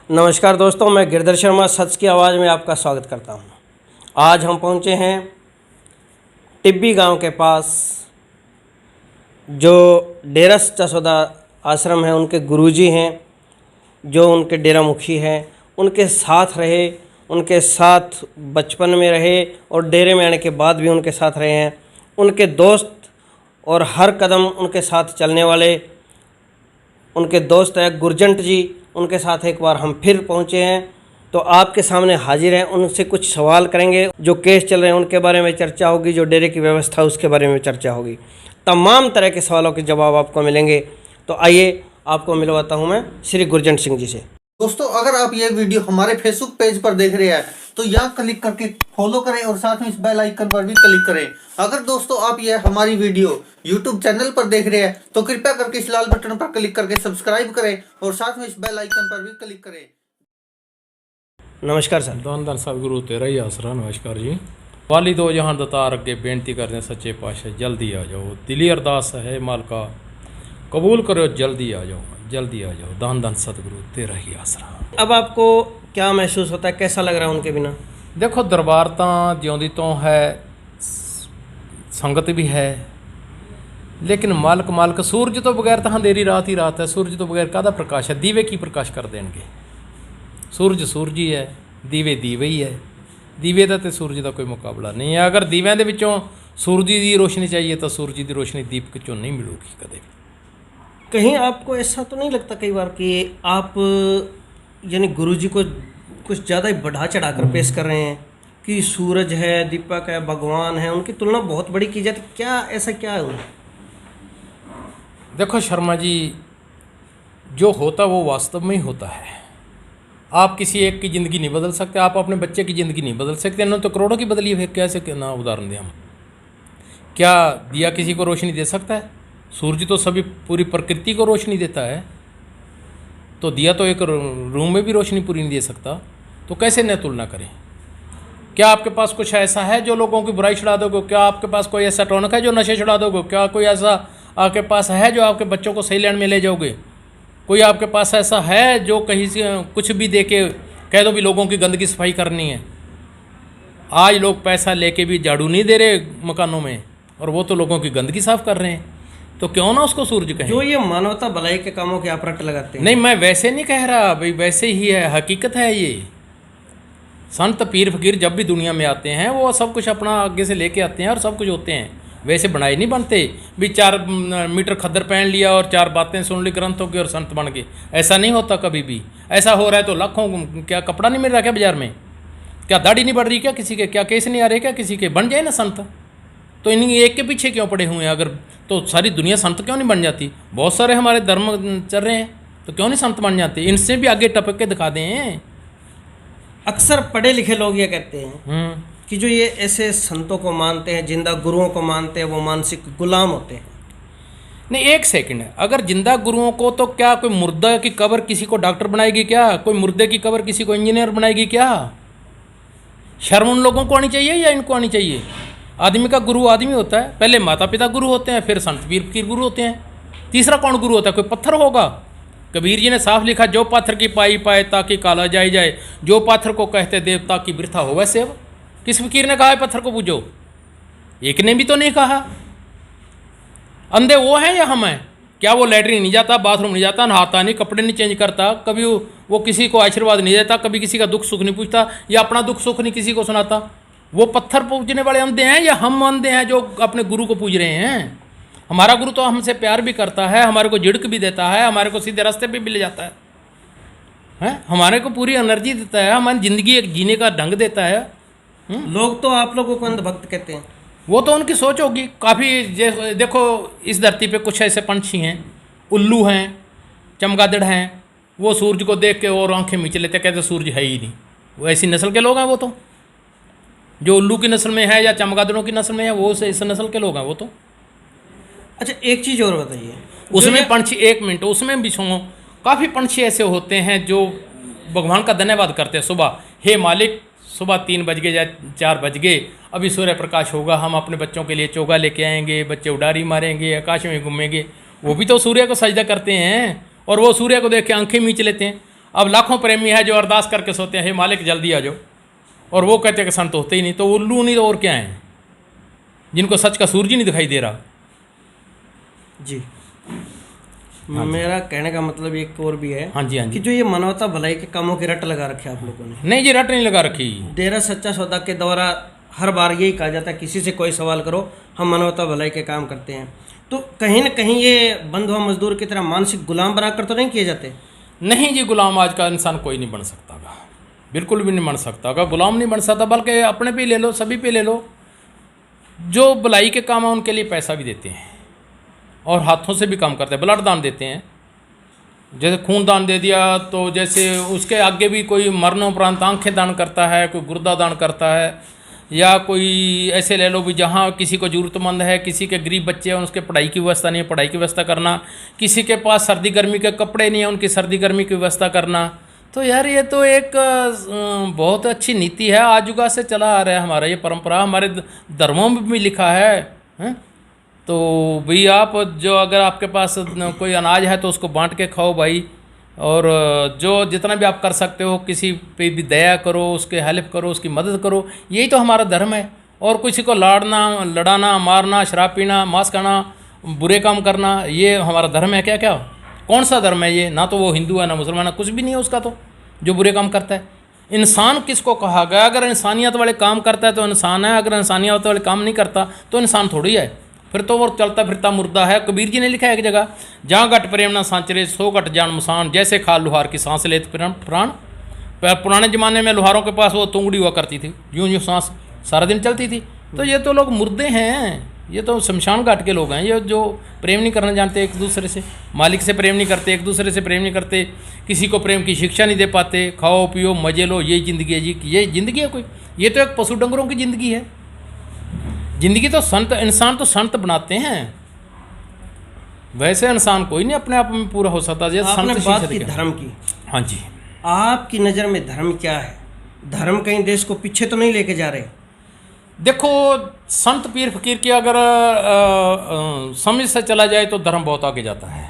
नमस्कार दोस्तों, मैं गिरधर शर्मा सच की आवाज़ में आपका स्वागत करता हूं। आज हम पहुंचे हैं टिब्बी गांव के पास, जो डेरस चसोदा आश्रम है, उनके गुरुजी हैं, जो उनके डेरा मुखी हैं। उनके साथ रहे, उनके साथ बचपन में रहे और डेरे में आने के बाद भी उनके साथ रहे हैं। उनके दोस्त और हर कदम उनके साथ चलने वाले उनके दोस्त हैं गुरजंट जी। उनके साथ एक बार हम फिर पहुंचे हैं, तो आपके सामने हाजिर हैं। उनसे कुछ सवाल करेंगे, जो केस चल रहे हैं उनके बारे में चर्चा होगी, जो डेरे की व्यवस्था उसके बारे में चर्चा होगी। तमाम तरह के सवालों के जवाब आपको मिलेंगे। तो आइए आपको मिलवाता हूं मैं श्री गुरजंट सिंह जी से। दोस्तों, अगर आप ये वीडियो हमारे फेसबुक पेज पर देख रहे हैं तो यहाँ क्लिक करके फॉलो करें और साथ में इस बेल आइकन पर भी क्लिक करें। अगर दोस्तों आप ये हमारी वीडियो यूट्यूब चैनल पर देख रहे हैं तो कृपया करके इस लाल बटन पर क्लिक करके सब्सक्राइब करें और साथ में इस बेल आइकन पर भी क्लिक करें। नमस्कार सर। धन सतगुरु तेरा ही आसरा। नमस्कार जी। वाली दो जहां दतार अगे बेनती करने सच्चे पातशाह जल्दी आ जाओ। दिली अरदास है मालका, कबूल करो, जल्दी आ जाओ, जल्दी आ जाओ। धन सतगुरु तेरा ही आसरा। अब आपको क्या महसूस होता है, कैसा लग रहा है उनके बिना? देखो, दरबार तो ज्योंदी तो है, संगत भी है, लेकिन मालक सूरज तो बगैर तो अंधेरी रात ही रात है। सूरज तो बगैर कादा प्रकाश है? दीवे की प्रकाश कर देंगे। सूरज ही है, दीवे ही है। दीवे का तो सूरज का कोई मुकाबला नहीं है। अगर दीवों के विचों सूरज की रोशनी चाहिए तो सूरज की रोशनी दीपक चों नहीं मिलेगी कदे भी। कहीं आपको ऐसा तो नहीं लगता कई बार कि आप यानी गुरुजी को कुछ ज़्यादा ही बढ़ा चढ़ा कर पेश कर रहे हैं कि सूरज है, दीपक है, भगवान है, उनकी तुलना बहुत बड़ी की जाती? क्या ऐसा क्या है उन्हें? देखो शर्मा जी, जो होता वो वास्तव में ही होता है। आप किसी एक की ज़िंदगी नहीं बदल सकते, आप अपने बच्चे की ज़िंदगी नहीं बदल सकते। इन्होंने तो करोड़ों की बदली है, फिर कैसे ना उदाहरण दें हम? क्या दिया किसी को रोशनी दे सकता है? सूरज तो सभी पूरी प्रकृति को रोशनी देता है, तो दिया तो एक रूम में भी रोशनी पूरी नहीं दे सकता, तो कैसे न तुलना करें? क्या आपके पास कुछ ऐसा है जो लोगों की बुराई छुड़ा दोगे? क्या आपके पास कोई ऐसा टॉनिक है जो नशे छुड़ा दोगे? क्या कोई ऐसा आपके पास है जो आपके बच्चों को सही लाइन में ले जाओगे? कोई आपके पास ऐसा है जो कहीं से कुछ भी दे के कह दो भी लोगों की गंदगी सफाई करनी है? आज लोग पैसा लेके भी झाड़ू नहीं दे रहे मकानों में, और वो तो लोगों की गंदगी साफ कर रहे हैं, तो क्यों ना उसको सूरज कहें? जो ये मानवता भलाई के कामों के आप रट लगाते हैं। नहीं, मैं वैसे नहीं कह रहा भाई, वैसे ही है, हकीकत है ये। संत पीर फकीर जब भी दुनिया में आते हैं वो सब कुछ अपना आगे से लेके आते हैं और सब कुछ होते हैं। वैसे बनाए नहीं बनते भी 4 मीटर खद्दर पहन लिया और 4 बातें सुन ली ग्रंथों की और संत बन गए। ऐसा नहीं होता कभी भी। ऐसा हो रहा है तो लाखों, क्या कपड़ा नहीं मिल रहा क्या बाजार में? क्या दाढ़ी नहीं बढ़ रही क्या किसी के? क्या केस नहीं आ रहे क्या किसी के? बन जाए ना संत। तो इन एक के पीछे क्यों पड़े हुए हैं? अगर तो सारी दुनिया संत क्यों नहीं बन जाती? बहुत सारे हमारे धर्म चल रहे हैं, तो क्यों नहीं संत बन जाते? इनसे भी आगे टपक के दिखा दें। अक्सर पढ़े लिखे लोग ये कहते हैं कि जो ये ऐसे संतों को मानते हैं, जिंदा गुरुओं को मानते हैं, वो मानसिक गुलाम होते हैं। नहीं, एक सेकंड है। अगर जिंदा गुरुओं को, तो क्या कोई मुर्दा की कब्र किसी को डॉक्टर बनाएगी क्या? कोई मुर्दे की कब्र किसी को इंजीनियर बनाएगी क्या? शर्म उन लोगों को आनी चाहिए या इनको आनी चाहिए? आदमी का गुरु आदमी होता है, पहले माता पिता गुरु होते हैं, फिर संत पीर फकीर गुरु होते हैं। तीसरा कौन गुरु होता है? कोई पत्थर होगा? कबीर जी ने साफ लिखा, जो पत्थर की पाई पाए ताकि काला जाए जाए, जो पत्थर को कहते देवता की वृथा हो वैसे। अब किस फकीर ने कहा है पत्थर को पूजो? एक ने भी तो नहीं कहा। अंधे वो हैं या हम हैं? क्या वो लैटरिन नहीं जाता, बाथरूम नहीं जाता, नहाता नहीं, कपड़े नहीं चेंज करता, कभी वो किसी को आशीर्वाद नहीं देता, कभी किसी का दुख सुख नहीं पूछता, या अपना दुख सुख नहीं किसी को सुनाता? वो पत्थर पूजने वाले अंधे हैं या हम अंधे हैं जो अपने गुरु को पूज रहे हैं? हमारा गुरु तो हमसे प्यार भी करता है, हमारे को झिड़क भी देता है, हमारे को सीधे रास्ते पे भी ले जाता है, हमारे को पूरी एनर्जी देता है, हमारी ज़िंदगी एक जीने का ढंग देता है। लोग तो आप लोगों को अंधभक्त कहते हैं। वो तो उनकी सोच होगी। काफ़ी देखो, इस धरती पे कुछ ऐसे पंछी हैं, उल्लू हैं, चमगादड़ हैं, वो सूरज को देख के और आंखें मीच लेते, कहते सूरज है ही नहीं। वो ऐसी नस्ल के लोग हैं। वो तो जो उल्लू की नस्ल में है या चमगादड़ों की नस्ल में है, वो इस नस्ल के लोग हैं वो तो। अच्छा, एक चीज़ और बताइए, उसमें पंछी, एक मिनट, उसमें भी सुनो, काफ़ी पंछी ऐसे होते हैं जो भगवान का धन्यवाद करते हैं सुबह, हे मालिक सुबह 3 बज गए या 4 बज गए, अभी सूर्य प्रकाश होगा, हम अपने बच्चों के लिए चोगा लेके आएंगे, बच्चे उडारी मारेंगे, आकाश में घूमेंगे। वो भी तो सूर्य को सजदा करते हैं और वो सूर्य को देख के आंखें मीच लेते हैं। अब लाखों प्रेमी है जो अरदास करके सोते हैं, हे मालिक जल्दी आ जाओ, और वो कहते हैं कि संत होते ही नहीं, तो उल्लू नहीं तो और क्या है, जिनको सच का सूरज ही नहीं दिखाई दे रहा। जी, मेरा कहने का मतलब एक और भी है हाँ जी, हाँ कि जी। जो ये मानवता भलाई के कामों की रट लगा रखे आप लोगों ने। नहीं जी, रट नहीं लगा रखी। डेरा सच्चा सौदा के द्वारा हर बार यही कहा जाता है, किसी से कोई सवाल करो, हम मानवता भलाई के काम करते हैं। तो कहीं ना कहीं ये बंधुआ मजदूर की तरह मानसिक गुलाम बनाकर तो नहीं किए जाते? नहीं जी, गुलाम आज का इंसान कोई नहीं बन सकता गा, बिल्कुल भी नहीं बन सकता गा, गुलाम नहीं बन सकता। बल्कि अपने पे ले लो, सभी पे ले लो, जो भलाई के काम है उनके लिए पैसा भी देते हैं और हाथों से भी काम करते हैं, ब्लड दान देते हैं। जैसे खून दान दे दिया, तो जैसे उसके आगे भी कोई मरणोपरांत आंखें दान करता है, कोई गुर्दा दान करता है, या कोई ऐसे ले लो भी जहाँ किसी को ज़रूरतमंद है, किसी के गरीब बच्चे हैं उनके पढ़ाई की व्यवस्था नहीं है, पढ़ाई की व्यवस्था करना, किसी के पास सर्दी गर्मी के कपड़े नहीं है, उनकी सर्दी गर्मी की व्यवस्था करना। तो यार ये तो एक बहुत अच्छी नीति है, आजुगा से चला आ रहा है हमारा, ये परंपरा हमारे धर्मों में भी लिखा है, हैं? तो भाई आप जो अगर आपके पास कोई अनाज है तो उसको बांट के खाओ भाई, और जो जितना भी आप कर सकते हो किसी पे भी दया करो, उसके हेल्प करो, उसकी मदद करो, यही तो हमारा धर्म है। और किसी को लड़ाना, मारना, शराब पीना, मांस खाना, बुरे काम करना, ये हमारा धर्म है क्या? क्या कौन सा धर्म है ये? ना तो वो हिंदू है, ना मुसलमान है, कुछ भी नहीं है उसका, तो जो बुरे काम करता है। इंसान किसको कहा गया? अगर इंसानियत वाले काम करता है तो इंसान है, अगर इंसानियत वाले काम नहीं करता तो इंसान थोड़ी है, फिर तो वो चलता फिरता मुर्दा है। कबीर जी ने लिखा है एक जगह, जहाँ घट प्रेम ना सांचरे सो घट जान मुसान, जैसे खा लुहार की सांस लेत प्राण। पुराने ज़माने में लुहारों के पास वो तुंगड़ी हुआ करती थी, यूँ यूँ सांस सारा दिन चलती थी। तो ये तो लोग मुर्दे हैं, ये तो शमशान घाट के लोग हैं, ये जो प्रेम नहीं करना जानते एक दूसरे से, मालिक से प्रेम नहीं करते, एक दूसरे से प्रेम नहीं करते, किसी को प्रेम की शिक्षा नहीं दे पाते, खाओ पियो मजे लो, यही ज़िंदगी है जी। ये ज़िंदगी है कोई? ये तो एक पशु डंगरों की ज़िंदगी है। ज़िंदगी तो संत, इंसान तो संत बनाते हैं, वैसे इंसान कोई नहीं अपने आप में पूरा हो सकता। जैसे आपने संत बात की धर्म की, हाँ जी, आपकी नज़र में धर्म क्या है? धर्म कहीं देश को पीछे तो नहीं लेके जा रहे? देखो, संत पीर फकीर की अगर समझ से चला जाए तो धर्म बहुत आगे जाता है।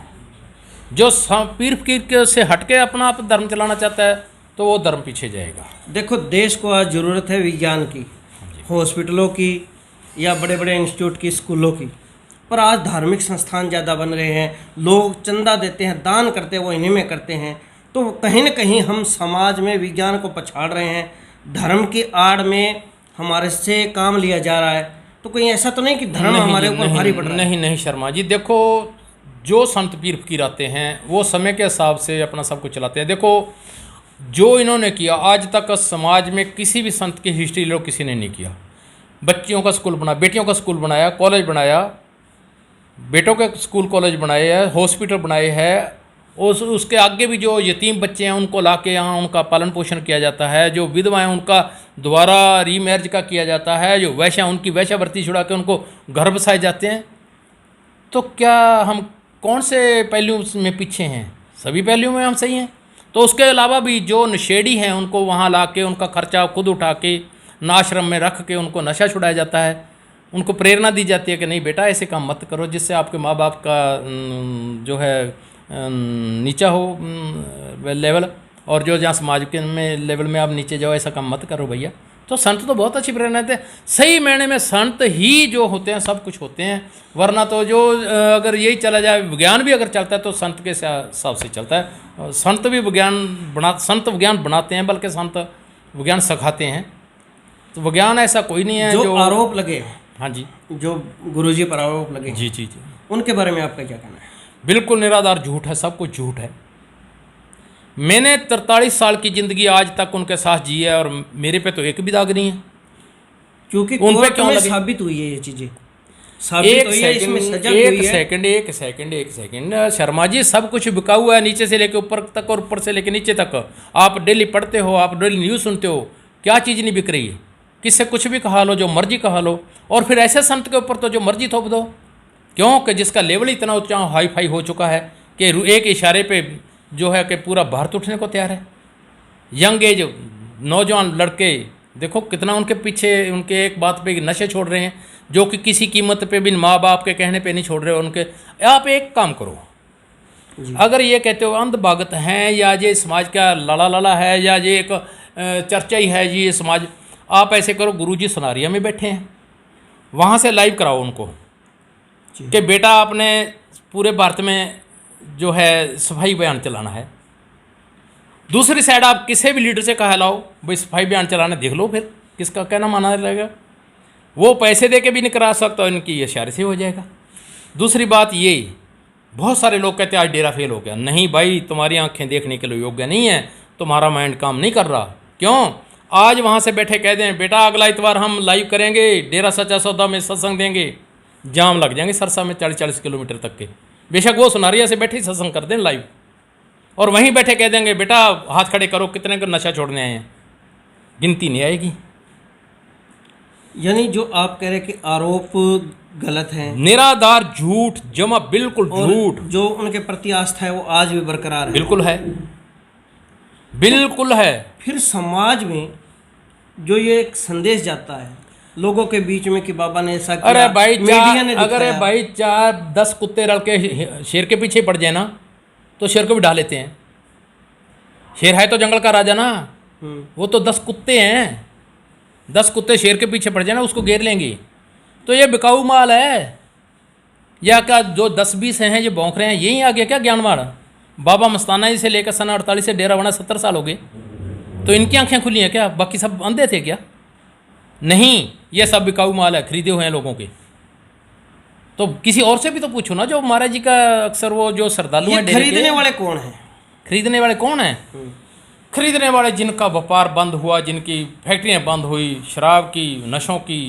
जो पीर फकीर से हटके अपना आप धर्म चलाना चाहता है तो वो धर्म पीछे जाएगा। देखो, देश को आज ज़रूरत है विज्ञान की, हॉस्पिटलों की, या बड़े बड़े इंस्टीट्यूट की, स्कूलों की, पर आज धार्मिक संस्थान ज़्यादा बन रहे हैं, लोग चंदा देते हैं, दान करते हैं, वो इन्हीं में करते हैं। तो कहीं ना कहीं हम समाज में विज्ञान को पछाड़ रहे हैं, धर्म की आड़ में हमारे से काम लिया जा रहा है। तो कहीं ऐसा तो नहीं कि धर्म हमारे ऊपर भारी पड़ रहा है? नहीं शर्मा जी, देखो जो संत पीर फकीर आते हैं वो समय के हिसाब से अपना सब कुछ चलाते हैं। देखो जो इन्होंने किया आज तक समाज में किसी भी संत की हिस्ट्री लो, किसी ने नहीं किया। बच्चियों का स्कूल बना, बेटियों का स्कूल बनाया, कॉलेज बनाया, बेटों के स्कूल कॉलेज बनाए हैं, हॉस्पिटल बनाए हैं। उसके आगे भी जो यतीम बच्चे हैं उनको ला के यहाँ उनका पालन पोषण किया जाता है, जो विधवा हैं उनका दोबारा रीमैरिज का किया जाता है, जो वैश्या उनकी वैश्यावृत्ति छुड़ा के उनको घर बसाए जाते हैं। तो क्या हम कौन से पहलू में पीछे हैं? सभी पहलुओं में हम सही हैं। तो उसके अलावा भी जो नशेड़ी हैं उनको वहाँ ला के उनका खर्चा खुद उठा के नाश्रम में रख के उनको नशा छुड़ाया जाता है, उनको प्रेरणा दी जाती है कि नहीं बेटा ऐसे काम मत करो जिससे आपके माँ बाप का जो है नीचा हो लेवल, और जो जहाँ समाज के में लेवल में आप नीचे जाओ ऐसा काम मत करो भैया। तो संत तो बहुत अच्छी प्रेरणा देते हैं। सही मायने में संत ही जो होते हैं सब कुछ होते हैं, वरना तो जो अगर यही चला जाए, विज्ञान भी अगर चलता है तो संत के हिसाब से चलता है। संत भी संत विज्ञान बनाते हैं, बल्कि संत विज्ञान सिखाते हैं। तो विज्ञान ऐसा कोई नहीं है जो आरोप लगे, हाँ जी, जो गुरुजी पर आरोप लगे, जी जी जी, उनके बारे में आपका क्या कहना है? बिल्कुल निराधार झूठ है, सब कुछ झूठ है। मैंने 43 साल की ज़िंदगी आज तक उनके साथ जी है और मेरे पे तो एक भी दाग नहीं है। क्योंकि उन पे कोर्ट क्यों में लगे? साबित हुई है ये चीज़ें, साबित हुई है, इसमें सजा भी हुई है। एक सेकंड शर्मा जी, सब कुछ बिका हुआ है नीचे से लेके ऊपर तक और ऊपर से लेके नीचे तक। आप डेली पढ़ते हो, आप डेली न्यूज़ सुनते हो, क्या चीज़ नहीं बिक रही है? किससे कुछ भी कहा लो, जो मर्जी कहा लो, और फिर ऐसे संत के ऊपर तो जो मर्जी थोप दो। क्यों कि जिसका लेवल इतना ऊंचा हाई फाई हो चुका है कि एक इशारे पे जो है कि पूरा भारत उठने को तैयार है। यंग एज नौजवान लड़के देखो कितना उनके पीछे, उनके एक बात पे नशे छोड़ रहे हैं, जो कि किसी कीमत पे भी माँ बाप के कहने पे नहीं छोड़ रहे। उनके आप एक काम करो, अगर ये कहते हो अंध भगत हैं या ये समाज का लाला लाला है या ये एक चर्चा ही है जी ये समाज, आप ऐसे करो, गुरुजी सुनारिया में बैठे हैं, वहाँ से लाइव कराओ उनको कि बेटा आपने पूरे भारत में जो है सफाई अभियान चलाना है। दूसरी साइड आप किसी भी लीडर से कहा लाओ भाई सफाई अभियान चलाना, देख लो फिर किसका कहना माना रहेगा। वो पैसे दे के भी नहीं करा सकता, इनकी इशारे से हो जाएगा। दूसरी बात ये, बहुत सारे लोग कहते हैं आज डेरा फेल हो गया। नहीं भाई, तुम्हारी आंखें देखने के लिए योग्य नहीं है, तुम्हारा माइंड काम नहीं कर रहा। क्यों? आज वहाँ से बैठे कह दें बेटा अगला इतवार हम लाइव करेंगे, डेरा सच्चा सौदा में सत्संग देंगे, जाम लग जाएंगे सरसा में 40-40 किलोमीटर तक के। बेशक वो सुनारिया से बैठे सत्संग कर दें लाइव, और वहीं बैठे कह देंगे बेटा हाथ खड़े करो, कितने को नशा छोड़ने आए हैं, गिनती नहीं आएगी। यानी जो आप कह रहे हैं कि आरोप गलत हैं, निराधार झूठ, जमा बिल्कुल झूठ। जो उनके प्रति आस्था है वो आज भी बरकरार है। बिल्कुल है, बिल्कुल है। फिर समाज में जो ये एक संदेश जाता है लोगों के बीच में कि बाबा ने ऐसा किया, अरे भाई मीडिया ने अगर दिखाया। भाई 4-10 कुत्ते रल के शेर के पीछे पड़ जाए ना तो शेर को भी ढा लेते हैं। शेर है तो जंगल का राजा ना, वो तो 10 कुत्ते हैं, 10 कुत्ते शेर के पीछे पड़ जाए ना उसको घेर लेंगे। तो ये बिकाऊ माल है, या क्या जो 10-20 हैं ये भौंक रहे हैं, यही आ गया क्या ज्ञानवान? बाबा मस्ताना जी से लेकर सन 48 से डेरा बना 70 साल हो गए, तो इनकी आंखें खुली हैं क्या? बाकी सब अंधे थे क्या? नहीं, ये सब बिकाऊ माल है, खरीदे हुए हैं लोगों के। तो किसी और से भी तो पूछो ना, जो महाराज जी का अक्सर वो जो श्रद्धालु हैं डेरे के। खरीदने वाले कौन हैं? खरीदने वाले कौन हैं? खरीदने वाले जिनका व्यापार बंद हुआ, जिनकी फैक्ट्रियाँ बंद हुई, शराब की, नशों की,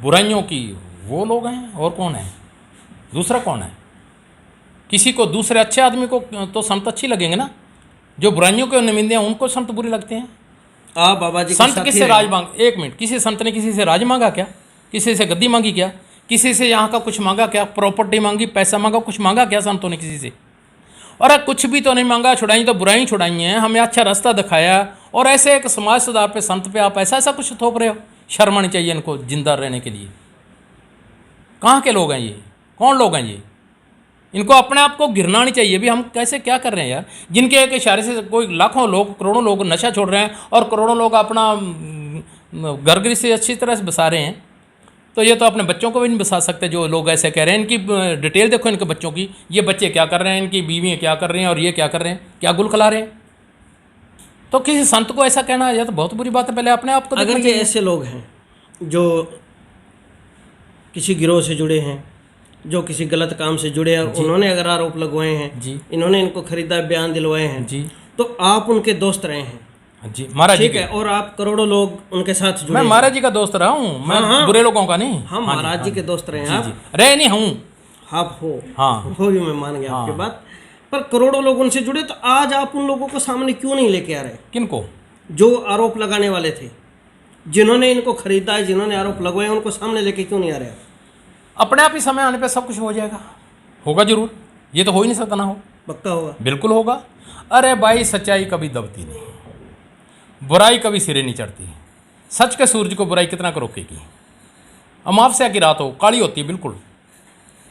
बुराइयों की, वो लोग हैं। और कौन है? दूसरा कौन है? किसी को दूसरे अच्छे आदमी को तो संत अच्छी लगेंगे ना, जो बुराइयों के निमिंदे हैं उनको संत बुरे लगते हैं। आप बाबा जी के संत साथी किससे रहे। राज मांग? एक मिनट, किसी संत ने किसी से राज मांगा क्या? किसी से गद्दी मांगी क्या? किसी से यहाँ का कुछ मांगा क्या? प्रॉपर्टी मांगी, पैसा मांगा, कुछ मांगा क्या संतों ने किसी से? और कुछ भी तो नहीं मांगा, छुड़ाई तो बुराई छुड़ाई हैं, हमें अच्छा रास्ता दिखाया। और ऐसे एक समाज सुधार पे संत पे आप ऐसा कुछ थोप रहे हो? शर्म आनी चाहिए इनको जिंदा रहने के लिए। कहाँ के लोग हैं ये? कौन लोग हैं ये? इनको अपने आप को गिरना नहीं चाहिए भी हम कैसे क्या कर रहे हैं यार। जिनके एक इशारे से कोई लाखों लोग, करोड़ों लोग नशा छोड़ रहे हैं और करोड़ों लोग अपना घर गृहस्थी अच्छी तरह से बसा रहे हैं, तो ये तो अपने बच्चों को भी नहीं बसा सकते जो लोग ऐसे कह रहे हैं। इनकी डिटेल देखो इनके बच्चों की, ये बच्चे क्या कर रहे हैं, इनकी बीवियाँ क्या कर रही हैं और ये क्या कर रहे हैं, क्या गुल खिला रहे हैं। तो किसी संत को ऐसा कहना यह तो बहुत बुरी बात है। पहले अपने आप को अगर देखना ये चाहिए। ऐसे लोग हैं जो किसी गिरोह से जुड़े हैं, जो किसी गलत काम से जुड़े हैं, और उन्होंने अगर आरोप लगवाए हैं जी, इन्होंने इनको खरीदा बयान दिलवाए हैं जी, तो आप उनके दोस्त रहे हैं, जी महाराज जी ठीक के। है, और आप करोड़ों लोग उनके साथ जुड़े मैं हैं। महाराज जी का दोस्त रहा हूँ, मैं हाँ। बुरे लोगों का नहीं। हम महाराज जी के दोस्त रहे हैं। आप रहे नहीं हूँ। आप हो, हाँ हो भी, मैं मान गया आपकी बात, पर करोड़ों लोग उनसे जुड़े, तो आज आप उन लोगों को सामने क्यों नहीं लेके आ रहे किनको? जो आरोप लगाने वाले थे, जिन्होंने इनको खरीदा है, जिन्होंने आरोप लगवाए, उनको सामने लेके क्यों नहीं आ रहे? अपने आप ही समय आने पे सब कुछ हो जाएगा, होगा जरूर। ये तो हो ही नहीं सकता ना हो, पक्का होगा। बिल्कुल होगा। अरे भाई सच्चाई कभी दबती नहीं, बुराई कभी सिरे नहीं चढ़ती। सच के सूरज को बुराई कितना कर रोकेगी? अमावस्या की रात हो, काली होती है बिल्कुल,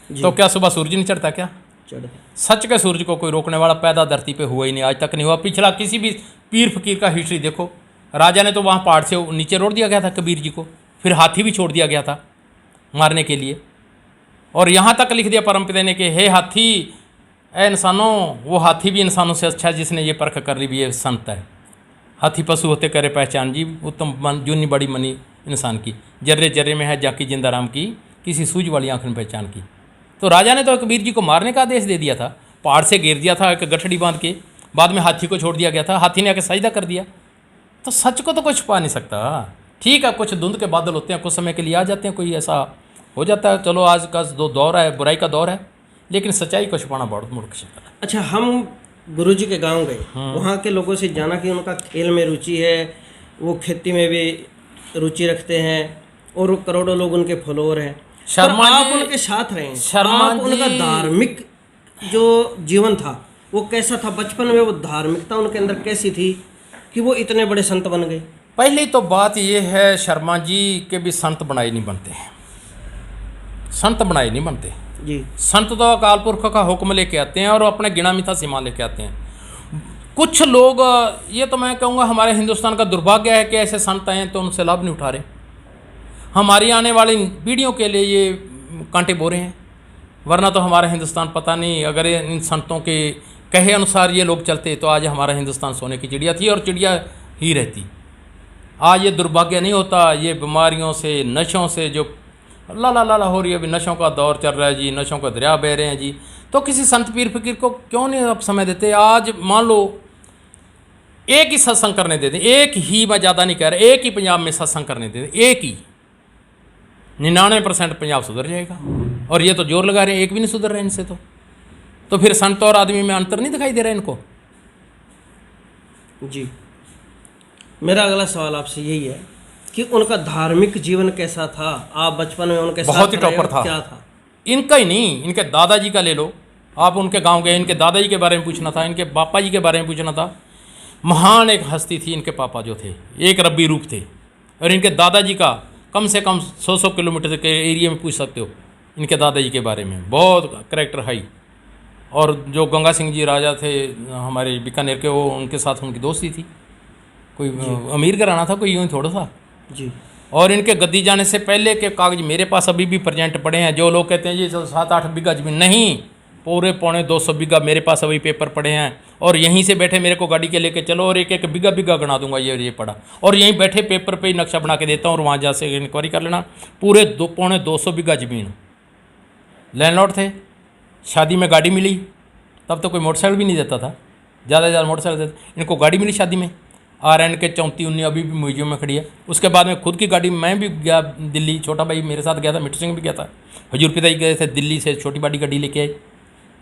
तो क्या सुबह सूरज नहीं चढ़ता क्या? चढ़ सच के सूरज को कोई रोकने वाला पैदा धरती पे हुआ ही नहीं, आज तक नहीं हुआ। पिछला किसी भी पीर फकीर का हिस्ट्री देखो, राजा ने तो वहाँ पहाड़ से नीचे रोक दिया गया था कबीर जी को, फिर हाथी भी छोड़ दिया गया था मारने के लिए। और यहाँ तक लिख दिया परमपिता ने कि हे हाथी, ए इंसानों, वो हाथी भी इंसानों से अच्छा जिसने ये परख कर ली भी ये संत है। हाथी पशु होते करे पहचान जी, उत्तम मन जूनी बड़ी मनी इंसान की, जर्रे जर्रे में है जाकी जिंदा राम की, किसी सूझ वाली आंख में पहचान की। तो राजा ने तो कबीर जी को मारने का आदेश दे दिया था, पहाड़ से घेर दिया था एक गठड़ी बांध के, बाद में हाथी को छोड़ दिया गया था, हाथी ने आके सजदा कर दिया। तो सच को तो कोई छुपा नहीं सकता। ठीक है, कुछ धुंध के बादल होते हैं, कुछ समय के लिए आ जाते हैं, कोई ऐसा हो जाता है, चलो आज का दौर है, बुराई का दौर है, लेकिन सच्चाई को छुपाना बहुत मुश्किल है। अच्छा, हम गुरुजी के गांव गए, वहाँ के लोगों से जाना कि उनका खेल में रुचि है, वो खेती में भी रुचि रखते हैं, और करोड़ों लोग उनके फॉलोअर हैं। शर्मा पर आप जी- उनके साथ रहे, शर्मा आप उनका जी- धार्मिक जो जीवन था वो कैसा था? बचपन में वो धार्मिकता उनके अंदर कैसी थी कि वो इतने बड़े संत बन गए? पहली तो बात ये है, शर्मा जी के भी संत बनाए नहीं बनते हैं, संत बनाए नहीं बनते। जी संत तो अकाल पुरख का हुक्म लेके आते हैं और अपने गिना मिथा सीमा लेके आते हैं। कुछ लोग, ये तो मैं कहूँगा हमारे हिंदुस्तान का दुर्भाग्य है कि ऐसे संत आए हैं तो उनसे लाभ नहीं उठा रहे। हमारी आने वाली पीढ़ियों के लिए ये कांटे बोरे हैं, वरना तो हमारा हिंदुस्तान पता नहीं, अगर इन संतों के कहे अनुसार ये लोग चलते तो आज हमारा हिंदुस्तान सोने की चिड़िया थी और चिड़िया ही रहती। आज ये दुर्भाग्य नहीं होता, ये बीमारियों से, नशों से जो ला हो रही है। अभी नशों का दौर चल रहा है जी, नशों का दरिया बह रहे हैं जी। तो किसी संत पीर फकीर को क्यों नहीं आप समय देते? आज मान लो एक ही सत्संग करने देते, एक ही, मैं ज़्यादा नहीं कह रहा, एक ही पंजाब में सत्संग करने देते, एक ही, 99% पंजाब सुधर जाएगा। और ये तो जोर लगा रहे हैं, एक भी नहीं सुधर रहे इनसे। तो फिर संत और आदमी में अंतर नहीं दिखाई दे रहा इनको? जी, मेरा अगला सवाल आपसे यही है कि उनका धार्मिक जीवन कैसा था? आप बचपन में उनके बहुत ही साथ रहे टॉपर हो, था। क्या था? इनका ही नहीं, इनके दादाजी का ले लो आप। उनके गांव गए, इनके दादाजी के बारे में पूछना था, इनके पापा जी के बारे में पूछना था। महान एक हस्ती थी इनके पापा जो थे, एक रब्बी रूप थे। और इनके दादाजी का कम से कम 100 किलोमीटर के एरिया में पूछ सकते हो इनके दादाजी के बारे में, बहुत करैक्टर हाई। और जो गंगा सिंह जी राजा थे हमारे बीकानेर के, वो उनके साथ उनकी दोस्ती थी। कोई अमीर घराना था, कोई यूँ ही थोड़ा सा जी। और इनके गद्दी जाने से पहले के कागज मेरे पास अभी भी प्रेजेंट पड़े हैं। जो लोग कहते हैं ये 7-8 बीघा जमीन, नहीं, पूरे 250 बीघा मेरे पास अभी पेपर पड़े हैं। और यहीं से बैठे मेरे को गाड़ी के लेके चलो और एक बीघा गणा दूंगा, ये पड़ा। और यहीं बैठे पेपर पे ही नक्शा बना के देता हूँ और वहाँ जा से इंक्वायरी कर लेना। पूरे 250 बीघा जमीन। लैंडलॉर्ड थे, शादी में गाड़ी मिली, तब तो कोई मोटरसाइकिल भी नहीं देता था, ज़्यादा से ज़्यादा मोटरसाइकिल देते। इनको गाड़ी मिली शादी में, RN के 3419 अभी भी म्यूजियम में खड़ी है। उसके बाद में खुद की गाड़ी, मैं भी गया दिल्ली, छोटा भाई मेरे साथ गया था, मिट्टू सिंह भी गया था, हजूर पिताजी गए थे दिल्ली से, छोटी बड़ी गाड़ी लेके आए,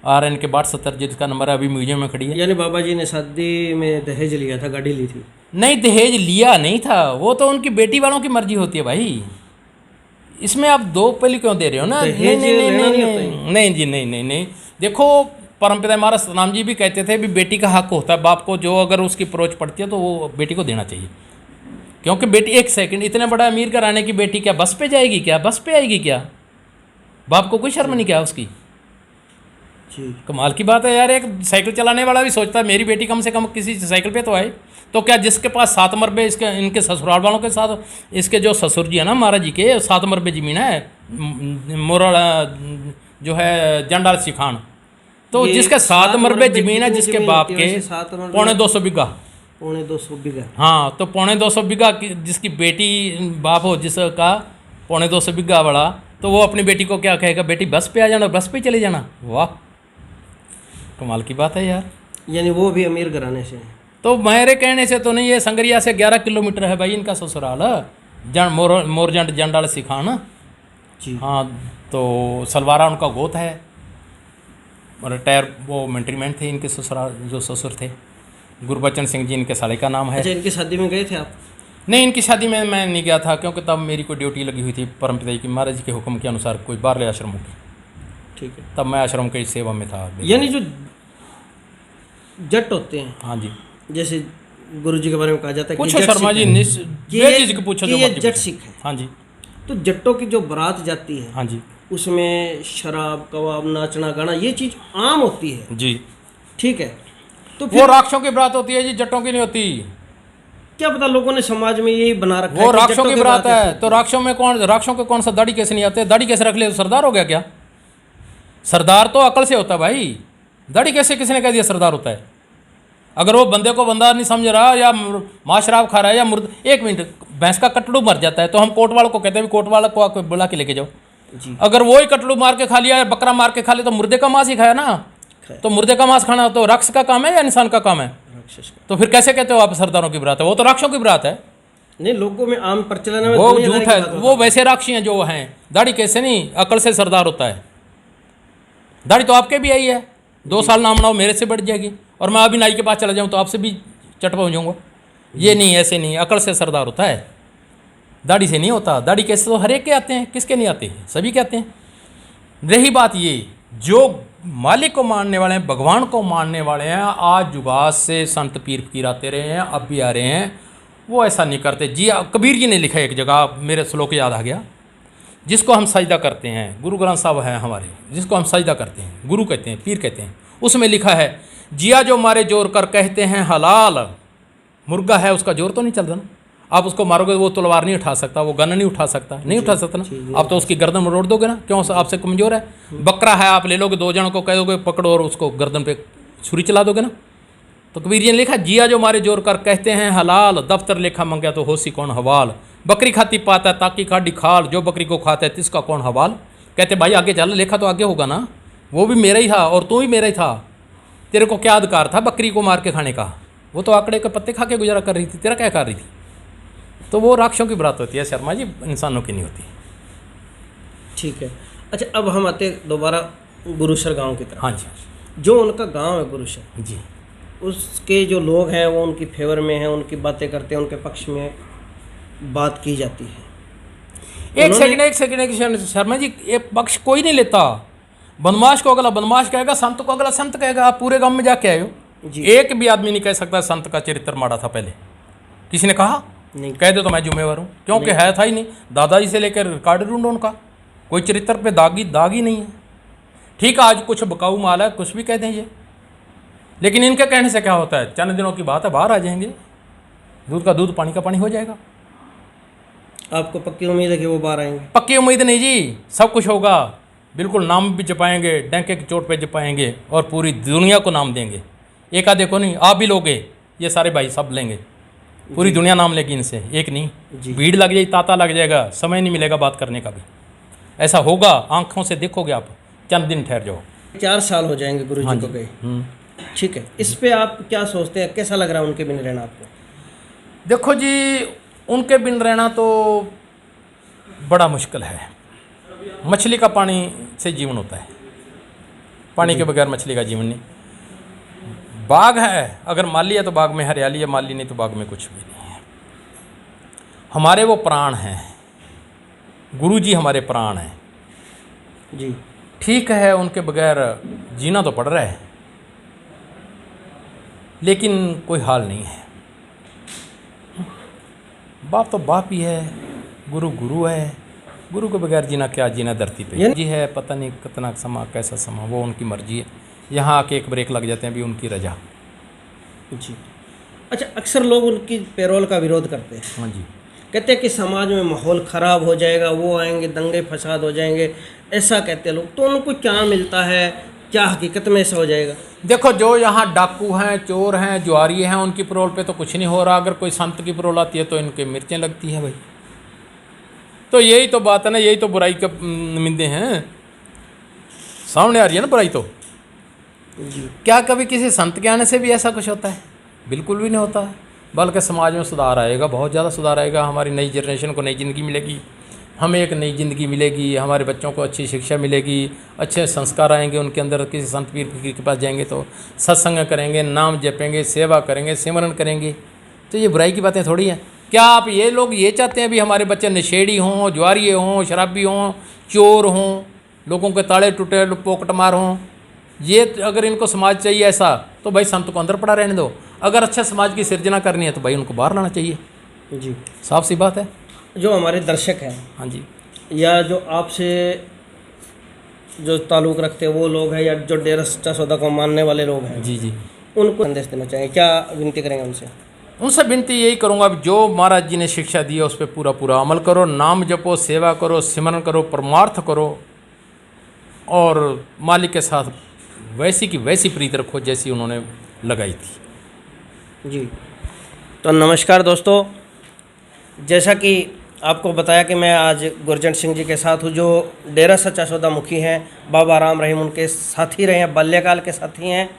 RN के 6270 जिसका नंबर है, अभी म्यूजियम में खड़ी है। यानी बाबा जी ने शादी में दहेज लिया था, गाड़ी ली थी? नहीं, दहेज लिया नहीं था, वो तो उनकी बेटी वालों की मर्जी होती है भाई। इसमें आप दो पहली क्यों दे रहे हो ना? नहीं जी, नहीं। देखो, परमपिता महाराज सतनाम जी भी कहते थे भी बेटी का हक होता है बाप को, जो अगर उसकी अप्रोच पड़ती है तो वो बेटी को देना चाहिए। क्योंकि बेटी, एक सेकंड, इतने बड़ा अमीर घराने की बेटी क्या बस पे जाएगी? क्या बस पे आएगी? क्या बाप को कोई शर्म नहीं क्या उसकी? जी, कमाल की बात है यार। एक साइकिल चलाने वाला भी सोचता है मेरी बेटी कम से कम किसी साइकिल पे तो आए। तो क्या जिसके पास 7 मरबे, इसके इनके ससुराल वालों के साथ, इसके जो ससुर जी है ना महाराज जी के, 7 मरबे ज़मीन है, मोरल जो है जंडाल सिखान, तो जिसके 7 मरबे ज़मीन है, जिसके बाप के 250 बीघा, 250 बीघा, हाँ, तो 250 बीघा जिसकी बेटी बाप हो जिसका 250 बीघा वाला, तो वो अपनी बेटी को क्या कहेगा? बेटी बस पे आ जाना, बस पे चले जाना। वाह, कमाल की बात है यार। यानी वो भी अमीर घराने से हैं? तो मेरे कहने से तो नहीं, ये संगरिया से 11 किलोमीटर है भाई इनका ससुराल, मोरजंड जंडाल सिखान जी। हाँ, तो सलवारा उनका गोत है, रिटायर वो मिलिट्री थे इनके ससुराल, जो ससुर थे गुरबचन सिंह जी इनके साले का नाम है। अच्छा, इनकी शादी में गए थे आप? नहीं, इनकी शादी में मैं नहीं गया था, क्योंकि तब मेरी कोई ड्यूटी लगी हुई थी परमपिता जी की, महाराज जी के हुक्म के अनुसार, कोई बाहरले आश्रमों की। ठीक है, तब मैं आश्रम की सेवा में था। यानी जो जट होते हैं, हाँ जी, जैसे गुरु जी के बारे में कहा जाता है, पूछो शर्मा जी, पूछो जो ये मर्जी जट पूछो। सिख है। हाँ जी, तो जट्टों की जो बारात जाती है, हाँ जी, उसमें शराब, कबाब, नाचना गाना, ये चीज़ आम होती है। जी। ठीक है, तो वो फिर राक्षों की बारात होती है जी, जट्टों की नहीं होती। क्या पता, लोगों ने समाज में यही बना रखा है वो कि राक्षों जट्टों की बारात है, तो राक्षों के कौन सा दाढ़ी कैसे नहीं आते? दाढ़ी कैसे रख ले तो सरदार हो गया क्या? सरदार तो अकल से होता है भाई, दाढ़ी कैसे किसने कह दिया सरदार होता है? अगर वो बंदे को बंदा नहीं समझ रहा, या माँ शराब खा रहा है, या एक मिनट, भैंस का कटड़ू मर जाता है तो हम कोर्ट वालों को कहते हैं कोर्ट वाला को आके बुला के लेके जाओ जी। अगर वो ही कटड़ू मार के खा लिया या बकरा मार के खा लिया तो मुर्दे का मांस ही खाया ना। तो मुर्दे का मांस खाना तो राक्षस का काम है या इंसान का काम है? राक्षस का। तो फिर कैसे कहते हो आप सरदारों की बारात है? वो तो राक्षसों की बारात है। नहीं, लोगों में आम प्रचलन में वो दुनियादारी झूठ की है, बात होता वो वैसे राक्षी हैं जो हैं। दाढ़ी कैसे नहीं, अकल से सरदार होता है। दाढ़ी तो आपके भी आई है, 2 साल नाम बनाओ मेरे से बढ़ जाएगी, और मैं अभी नाई के पास चला जाऊँ तो आपसे भी चट पहुँच जाऊँगा। ये नहीं, ऐसे नहीं, अकल से सरदार होता है, दाढ़ी से नहीं होता। दाढ़ी कैसे तो हर एक के आते हैं, किसके नहीं आते हैं? सभी के आते हैं। रही बात ये, जो मालिक को मानने वाले हैं, भगवान को मानने वाले हैं, आज जुगात से संत पीर फकीर आते रहे हैं, अब भी आ रहे हैं, वो ऐसा नहीं करते जी। कबीर जी ने लिखा एक जगह, मेरे श्लोक याद आ गया, जिसको हम सजदा करते हैं, गुरु ग्रंथ साहब हैं हमारे, जिसको हम सजदा करते हैं, गुरु कहते हैं, पीर कहते हैं, उसमें लिखा है जिया जो मारे जोर कर कहते हैं हलाल। मुर्गा है, उसका जोर तो नहीं चल रहा ना, आप उसको मारोगे वो तलवार नहीं उठा सकता, वो गन नहीं उठा सकता, नहीं उठा सकता ना, आप तो उसकी गर्दन मरोड़ दोगे ना, क्यों आपसे कमज़ोर है। बकरा है, आप ले लोगे, 2 जनों को कह दोगे पकड़ो और उसको गर्दन पे छुरी चला दोगे ना। तो कबीर जी ने लिखा जिया जो मारे जोर कर कहते हैं हलाल, दफ्तर लेखा मंगया तो होसी कौन हवाल। बकरी खाती पाता है ताकि खाडी खाल, जो बकरी को खाता है तिसका कौन हवाल। कहते भाई आगे चल, लेखा तो आगे होगा ना, वो भी मेरा ही था और तू भी मेरा ही था, तेरे को क्या अधिकार था बकरी को मार के खाने का, वो तो आंकड़े के पत्ते खा के गुजारा कर रही थी, तेरा क्या कर रही थी। तो वो राक्षसों की बात होती है शर्मा जी, इंसानों की नहीं होती। ठीक है। अच्छा, अब हम आते दोबारा गुरुसर गांव की तरफ। हाँ जी, जो उनका गांव है गुरुसर, जी, उसके जो लोग हैं वो उनकी फेवर में हैं, उनकी बातें करते हैं, उनके पक्ष में बात की जाती है। एक सेकंड शर्मा जी, ये पक्ष कोई नहीं लेता। बनमाश को अगला बनमाश कहेगा, संत को अगला संत कहेगा। आप पूरे गांव में जाके आए हो, एक भी आदमी नहीं कह सकता संत का चरित्र माड़ा था पहले, किसी ने कहा नहीं। कह दे तो मैं जिम्मेवार हूँ, क्योंकि है था ही नहीं। दादाजी से लेकर रिकॉर्ड ढूंढो उनका, कोई चरित्र पे दाग ही नहीं है। ठीक है, आज कुछ बकाऊ माल है, कुछ भी कह दें ये, लेकिन इनके कहने से क्या होता है, चंद दिनों की बात है, बाहर आ जाएंगे, दूध का दूध पानी का पानी हो जाएगा। आपको पक्की उम्मीद है कि वो बाहर आएंगे? पक्की उम्मीद नहीं जी, सब कुछ होगा, बिल्कुल नाम भी जपाएंगे, डंके की चोट पे जपाएंगे और पूरी दुनिया को नाम देंगे। एक आधे को नहीं, आप भी लोगे, ये सारे भाई सब लेंगे, पूरी दुनिया नाम लेगी इनसे, एक नहीं। भीड़ लग जाएगी, तांता लग जाएगा, समय नहीं मिलेगा बात करने का भी। ऐसा होगा, आंखों से देखोगे आप, चंद दिन ठहर जाओ। 4 साल हो जाएंगे गुरु जी को गए। ठीक है, इस पे आप क्या सोचते हैं, कैसा लग रहा है उनके बिन रहना आपको? देखो जी, उनके बिन रहना तो बड़ा मुश्किल है। मछली का पानी से जीवन होता है, पानी के बगैर मछली का जीवन नहीं। बाग है, अगर माली है तो बाग में हरियाली है, माली नहीं तो बाग में कुछ भी नहीं है। हमारे वो प्राण हैं, गुरु जी हमारे प्राण हैं जी। ठीक है, उनके बगैर जीना तो पड़ रहा है, लेकिन कोई हाल नहीं है। बाप तो बाप ही है, गुरु गुरु है, गुरु के बगैर जीना क्या जीना धरती पे जी है। पता नहीं कितना समा, कैसा समा, वो उनकी मर्जी है। यहाँ आके एक ब्रेक लग जाते हैं, भी उनकी रजा। जी। अच्छा, अक्सर लोग उनकी पैरोल का विरोध करते हैं। हाँ जी, कहते हैं कि समाज में माहौल ख़राब हो जाएगा, वो आएंगे, दंगे फसाद हो जाएंगे, ऐसा कहते हैं लोग। तो उनको क्या मिलता है, क्या हकीकत में ऐसा हो जाएगा? देखो, जो यहाँ डाकू हैं, चोर हैं, जुआरी हैं, उनकी परोल पे तो कुछ नहीं हो रहा। अगर कोई संत की परोल आती है तो इनके मिर्चें लगती हैं भाई। तो यही तो बात है ना, यही तो बुराई के निमिंदे हैं, सामने आ रही है ना बुराई। तो क्या कभी किसी संत के आने से भी ऐसा कुछ होता है? बिल्कुल भी नहीं होता है। बल्कि समाज में सुधार आएगा, बहुत ज़्यादा सुधार आएगा। हमारी नई जनरेशन को नई ज़िंदगी मिलेगी, हमें एक नई ज़िंदगी मिलेगी, हमारे बच्चों को अच्छी शिक्षा मिलेगी, अच्छे संस्कार आएंगे उनके अंदर। किसी संत पीर के पास जाएंगे तो सत्संग करेंगे, नाम जपेंगे, सेवा करेंगे, सिमरन करेंगे। तो ये बुराई की बातें थोड़ी हैं। क्या आप ये लोग ये चाहते हैं भी हमारे बच्चे नशेड़ी हों, जुआरी हों, शराबी हों, चोर हों, लोगों के ताले टूटे पोकट मार हों? ये अगर इनको समाज चाहिए ऐसा, तो भाई संत को अंदर पड़ा रहने दो। अगर अच्छा समाज की सिर्जना करनी है तो भाई उनको बाहर लाना चाहिए। जी, साफ सी बात है। जो हमारे दर्शक हैं, हाँ जी, या जो आपसे जो ताल्लुक़ रखते हैं वो लोग हैं, या जो डेरा सच्चा सौदा को मानने वाले लोग हैं, जी जी, उनको संदेश देना चाहेंगे, क्या विनती करेंगे उनसे? उनसे विनती यही करूँगा, जो महाराज जी ने शिक्षा दी है उस पर पूरा पूरा अमल करो, नाम जपो, सेवा करो, सिमरन करो, परमार्थ करो, और मालिक के साथ वैसी की वैसी प्रीति रखो जैसी उन्होंने लगाई थी। जी, तो नमस्कार दोस्तों, जैसा कि आपको बताया कि मैं आज गुरजंट सिंह जी के साथ हूँ, जो डेरा सच्चा सौदा मुखी हैं, बाबा राम रहीम उनके साथी रहे हैं, बाल्यकाल के साथी हैं,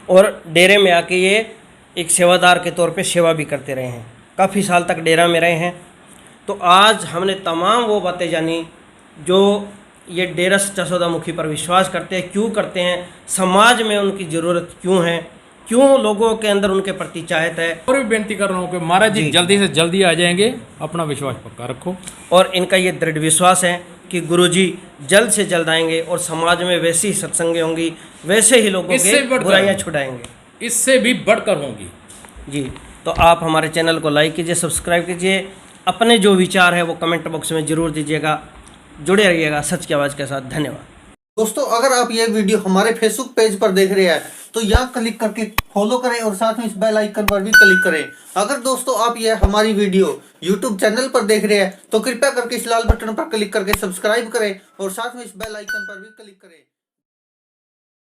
और डेरे में आके ये एक सेवादार के तौर पे सेवा भी करते रहे हैं, काफ़ी साल तक डेरा में रहे हैं। तो आज हमने तमाम वो बातें जानी जो ये डेरा सच्चा सौदा मुखी पर विश्वास करते हैं, क्यों करते हैं, समाज में उनकी ज़रूरत क्यों है, क्यों लोगों के अंदर उनके प्रति चाहत है। और भी बेनती कर रहा हूँ कि महाराज जी जल्दी से जल्दी आ जाएंगे, अपना विश्वास पक्का रखो। और इनका ये दृढ़ विश्वास है कि गुरुजी जल्द से जल्द आएंगे और समाज में वैसी ही सत्संगें होंगी, वैसे ही लोगों के बुराइयां छुड़ाएंगे, इससे भी बढ़कर होंगी। जी, तो आप हमारे चैनल को लाइक कीजिए, सब्सक्राइब कीजिए, अपने जो विचार है वो कमेंट बॉक्स में ज़रूर दीजिएगा। जुड़े रहिएगा सच की आवाज़ के साथ। धन्यवाद। दोस्तों अगर आप ये वीडियो हमारे फेसबुक पेज पर देख रहे हैं तो यहाँ क्लिक करके फॉलो करें और साथ में इस बेल आइकन पर भी क्लिक करें। अगर दोस्तों आप ये हमारी वीडियो यूट्यूब चैनल पर देख रहे हैं तो कृपया करके इस लाल बटन पर क्लिक करके सब्सक्राइब करें और साथ में इस बेल आइकन पर भी क्लिक करें।